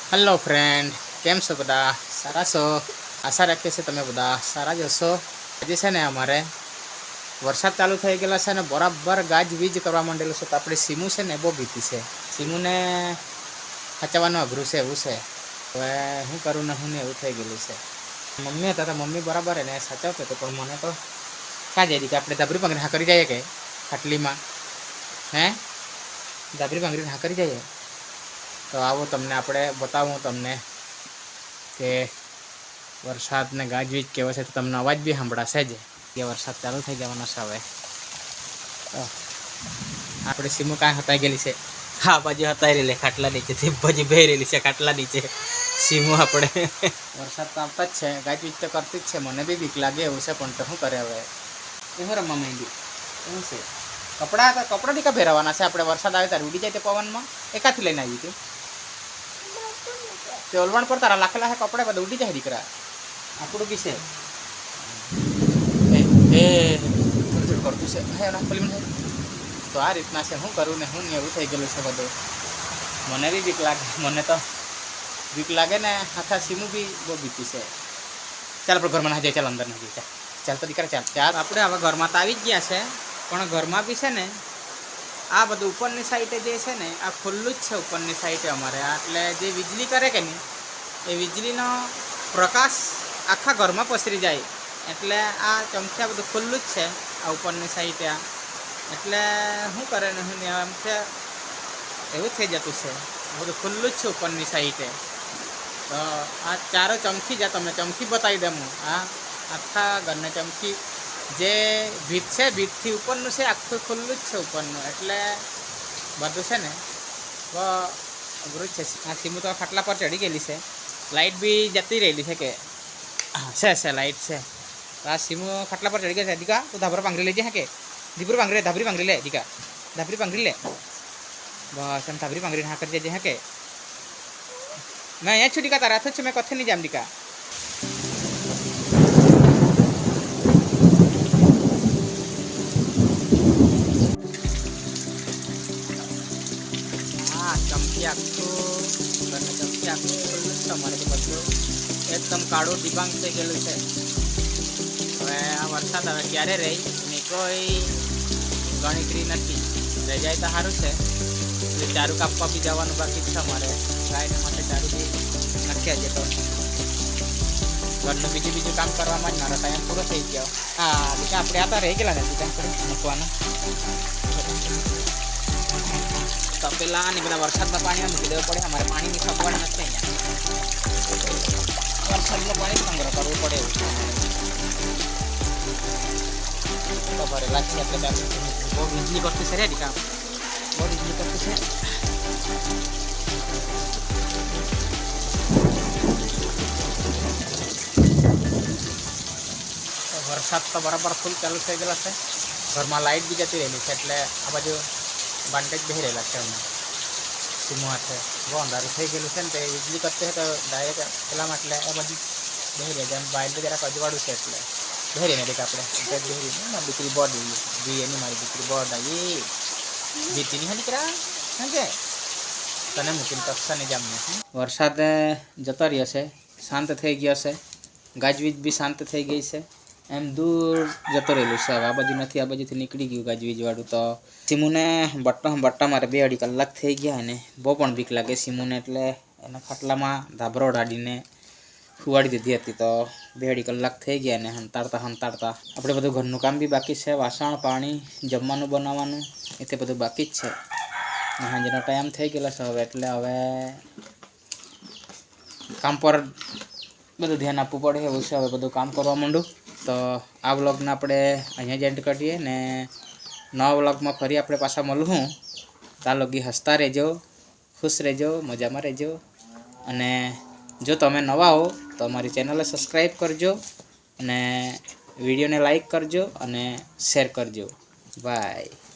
Hello friend, केम छो बधा? सारा छो? आशा रखीए छे तमे बधा सारा ज हशो। आज छे ने अमारे वरसाद चालू थई गेलो छे ने बराबर गाजवीज करवा मांडेलो छे। तो आपणी सीमू छे ने बो बीती छे। सीमूने हचाववानुं अघरू छे एवुं छे। हवे हुं करूं ने हुं ने एवुं थई गेलुं छे। मम्मी हता तो मम्मी बराबर एने साचवतो तो पण मने तो क्या जाए कि आपणे धाबरी भांगरी हाँ करी जाइए के खाटलीमां हे धाबरी भांगरी हाँ करी जाइए। तो आवो तमने आपणे बतावुं तमने के वरसाद ने गाजवीज केवो छे। तो तमने अवाज बी सांभळाशे ज के वरसाद चालू थई जवानो छे। हवे तो आपणी सीमू कांई हताई गेली छे। आ बाजू हताई रेली खाटला नीचेथी बाजू बेही रेली छे खाटला नीचे सीमू आपणे। वरसाद तो आवता ज छे, गाजवीज तो करती ज छे। मने बी बीक लागे एवुं छे पण तो शुं करे हवे। एहुं रमवा मांडी एवुं छे। कपड़ा टीका भेरावाना छे आपणे। वरसाद आवे त्यारे उडी जाए ते पवનમાં एकाथी लईने आवी ती ते ओलवण पर तारा लाखेला है कपड़े बधे उड़ी जाए दीकरा। आपड़ू बी छे ए थोड़ी करतुं छे हे ना खोली मन। तो आ रीतना छे हुं करूं ने हुं ने एवुं थई गेलुं छे बधुं। मने बी बीक लागे, मने तो बीक लागे ने आखा सीमू बी बो बीती छे। चाल आपणे घरमां नहाई जाए, चाल अंदर नहाई जाए। चाल तो दीकरा चाल चाल। आपणे हवे घरमां तो आवी ज गया छे पण घरमां बी छे ने आ बधुं उपरनी साइडे जे छे ने आ खुल्लुं ज छे। उपरनी साइडे अमारे एटले जे वीजળી करे के नहीं ए वीजળીનો प्रकाश आखा घरमां पसरी जाए एटले आ चमकी आ बधुं खुल्लुं ज छे। आ उपरनी साइडे आ एटले शुं करे ने शुं आम छे एवुं थई जतुं छे। बधुं खुल्लुं ज छे उपरनी साइडे। तो आ चारो चमकी जा तमने चमकी बतावी देम। आ आखा घरने चमकी जे भीत छे भीतथी उपरनुं छे आखुं खुल्लुं ज छे उपरनुं एटले बधुं छे ने तो अघरू ज छे। आ सीमू तो खाटला पर चढ़ी गेली छे। लाइट भी जती रहेली छे के छे लाइट छे। तो आ सीमू खाटला पर चढ़ी गई छे। दीका तू धाबरो भांगरी लेजे हाँ के धाबरी भांगरी ले दीका धाबरी भांगरी ले बस एम धाबरी भांगरी हाँ कर देजे हाँ के मैं अहींया छुं दीका तारा हाथ छुं मैं कथे नहीं जाम दीका। चमकी आखू चमकी आखू खुल्लुं छे अमारे बधुं एकदम काळुं दिबांग थई गेलुं छे। हवे आ वरसाद हवे क्यारे रही एनी कोई गणतरी नथी। रही जाए तो सारूं छे। એટલે ચારું કાપવા બી જવાનું બાકી છે અમારે ગાયને માટે ચારું બી નાખ્યા છે। તો ઘરનું બીજું કામ કરવામાં જ મારો ટાઈમ પૂરો થઈ ગયો। હા બીજા આપણે આ તો રહી ગયેલા ને બીજા મૂકવાના તપેલા અને બધા વરસાદના પાણીમાં મૂકી દેવું પડે। અમારે પાણીની સગવડ નથી અહીંયા। વરસાદનું પાણી સંગ્રહ કરવું પડે એવું છે। તો ભરેલા છે એટલે બહુ વીજળી કરતી છે રે દીકા બહુ વીજળી કરતી છે। વરસાદ તો બરાબર ફૂલ ચાલુ થઈ ગયેલા છે। ઘરમાં લાઇટ બી જતી રહેલી છે એટલે આ બાજુ બાંધે જ બેસી રહેલા છે અમે સીમો હાથે। બહુ અંધારું થઈ ગયેલું છે ને તે વીજળી કરતી હોય તો ડાયરેક્ટ પેલામાં એટલે એ બાજુ બેસી રહે જેમ બાયલે જરાક અજવાળું છે એટલે બેસી રહીને દેખ આપણે બેસી રહીને દીકરી બોર્ડ જોઈએ એની મારી દીકરી બોર્ડ આવી જીતીની હા દીકરા હા કે તને મૂકીને કક્ષા નહીં જામને। વરસાદ જતો રહ્યો છે, શાંત થઈ ગયો છે। ગાજવીજ બી શાંત થઈ ગઈ છે। એમ દૂર જતો રહેલું છે। હવે આ બાજુ નથી, આ બાજુથી નીકળી ગયું ગાજવીજવાળું। તો સીમુને બટ્ટા મારે 2-2.5 કલાક થઈ ગયા અને બહુ પણ બીક લાગે સીમુને એટલે એના ખાટલામાં ધાબરો ડાડીને સુવાડી દીધી હતી। તો 2-2.5 કલાક થઈ ગયા અને હંતાડતા આપણે બધું ઘરનું કામ બી બાકી છે। વાસણ પાણી જમવાનું બનાવવાનું એ તે બધું બાકી જ છે। સાંજનો ટાઈમ થઈ ગયેલો છે હવે એટલે હવે કામ પર બધું ધ્યાન આપવું પડે એવું છે। હવે બધું કામ કરવા માંડું। તો આ વ્લોગને આપણે અહીંયા જ એન્ડ કરીએ ને નવા વ્લોગમાં ફરી આપણે પાછા મળું। ત્યાં લગી હસતા રહેજો, ખુશ રહેજો, મજામાં રહેજો અને જો તમે નવા હો તો અમારી ચેનલને સબસ્ક્રાઈબ કરજો અને વિડીયોને લાઈક કરજો અને શેર કરજો। બાય।